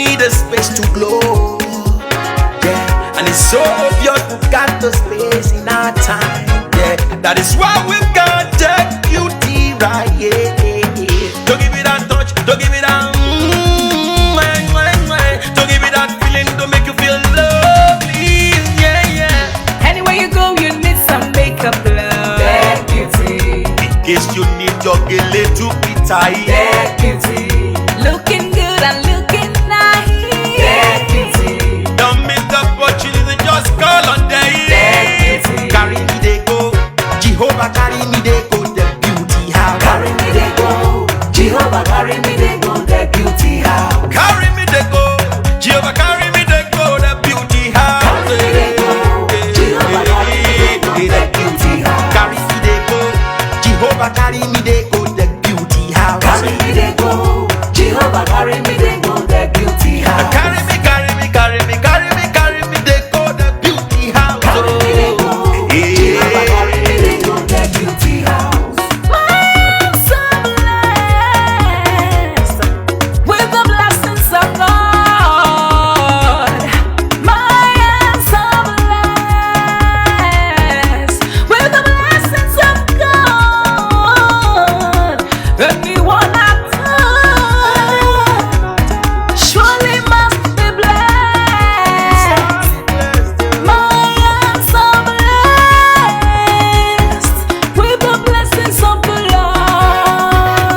need a space to glow. Yeah, and it's so obvious we've got the space in our time. Yeah, that is why we've got the beauty right. Yeah, don't give it that touch, don't give it that don't give it that feeling, don't make you feel lovely. Yeah, yeah. Anywhere you go, you need some makeup, love. That beauty. In case you need your gele to be tight. That beauty. Looking good and looking nice. That beauty. Don't miss the opportunity, just call on day. That beauty. Carry me they go, Jehovah carry me they go, the beauty house. Carry me they go, Jehovah carry me they go, the beauty house. Carry me they go, Jehovah carry me they go, the beauty house. Carry me they go, Jehovah carry me they go, the beauty house. Carry me they go, Jehovah carry me they go, the beauty house. Carry me they go, Jehovah carry me they go, the beauty house. Carry me, carry me, carry me, carry me, carry me they go, the beauty house. Carry me they go, Jehovah carry me they go, the beauty house. I'm so blessed with the blessings of God. I am so blessed with the blessings of God. Anyone I touch surely must be blessed. I am so blessed with the blessings of the Lord.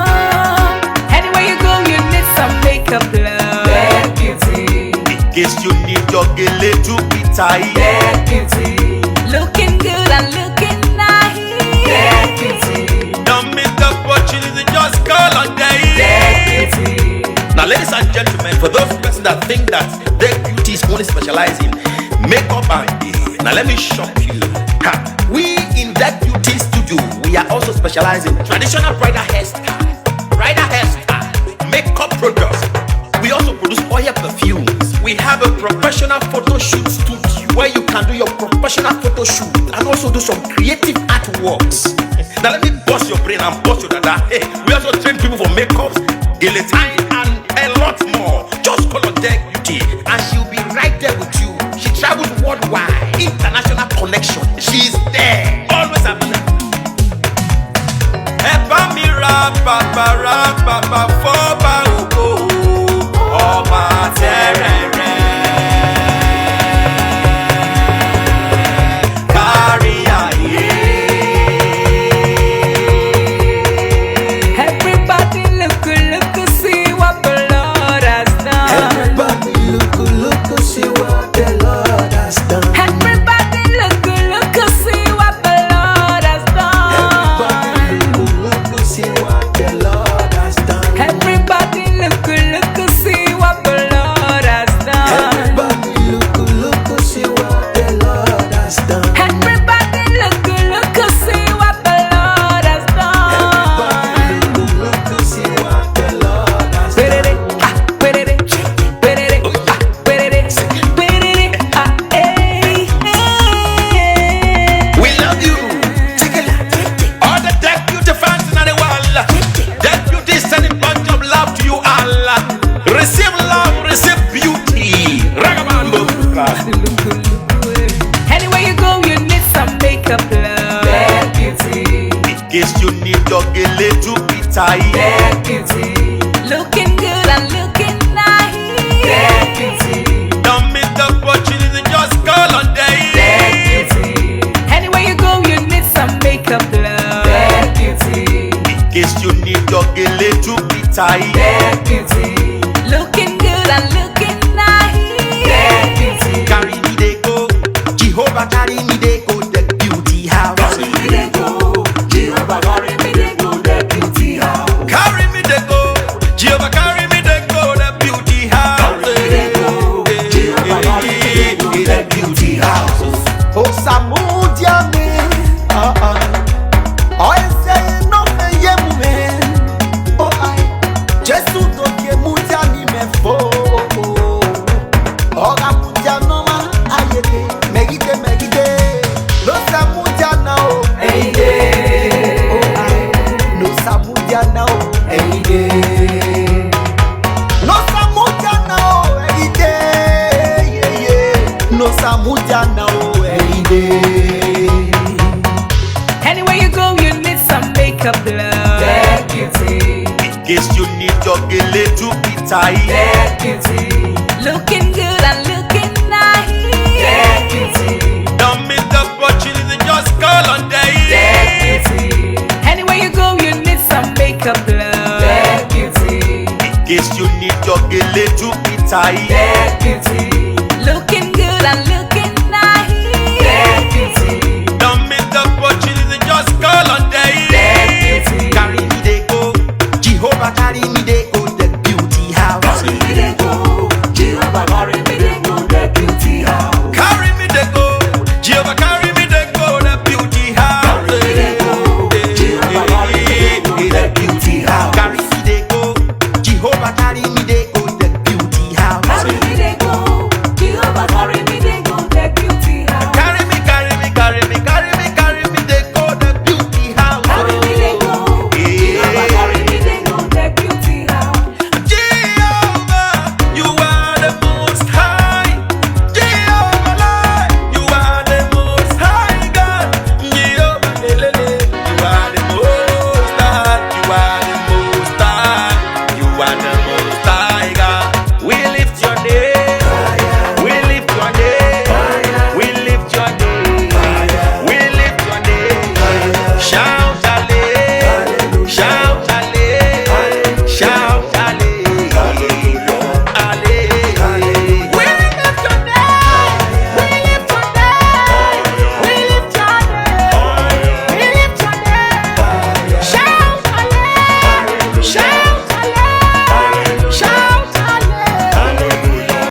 Anywhere you go, you need some makeup, love. That beauty. In case you need your gele to be tight. That beauty. Looking good and looking nice. That beauty. Don't miss the opportunity, just call on day. That beauty. Now, ladies and gentlemen, for those persons that think that their beauty is only specialized in makeup and hair, now let me shock you. Ha. We in that beauty studio, we are also specialized in traditional bridal hairstyle, makeup products. We also produce oil perfumes. We have a professional photo shoot studio where you can do your professional photo shoot and also do some creative artworks. Now let me bust your brain and bust your dada. Hey, we also train people for makeups, guillotine, and a lot more. Just call on Deck Beauty and she'll be right there with you. She travels worldwide, international connection. She's there, always available. Eba mi ra baba foba ogo ọba terere kárí ayé. Everybody look, see what the Lord has done. Everybody look, see what the Lord has done. Everybody look, see what the Lord has done. Everybody look, see what the Lord has done. Everybody look, see what the Lord has done. Everybody look, see what the Lord has done. Everybody look, see what the Lord has done. Look, see what the Lord has done. We love you. All the Deck Beauty fans in the world. Deck Beauty is sending bunch of love to you all. Receive love, receive beauty. Ragabambo. Anywhere you go, you need some makeup, love. That beauty. In case you need your gele to be tight. That beauty. Looking good and looking nice. That beauty. Don't miss the opportunity, just call on day. That beauty. Anywhere you go, you need some makeup, love. That beauty. In case you need your gele to be tight. That beauty. Looking good and looking nice. That beauty. Carry me they go, Jehovah carry me they go, the beauty house. Carry me they go, Jehovah carry me they go, the beauty house. Carry me they go, Jehovah carry me they go, the beauty house. Carry me they go, Jehovah carry me they go, the beauty house. Oh Samudia me, oh say no me ye me, oh I just to ke mudia ni me fo, oh ga mudia no ma ayete, megide, no Samudia now, Hey day, oh I no Samudia now, hey day. no Samudia now. every day, yeah, yeah. No samuja now, every day. Anywhere you go, you need some makeup, love. That beauty. In case you need your gele to be tight. That beauty. Looking good and looking nice. That beauty. Don't miss the opportunity, just call on day. That beauty. Anywhere you go, you need some makeup, love. That beauty. In case you need your gele to be tight. That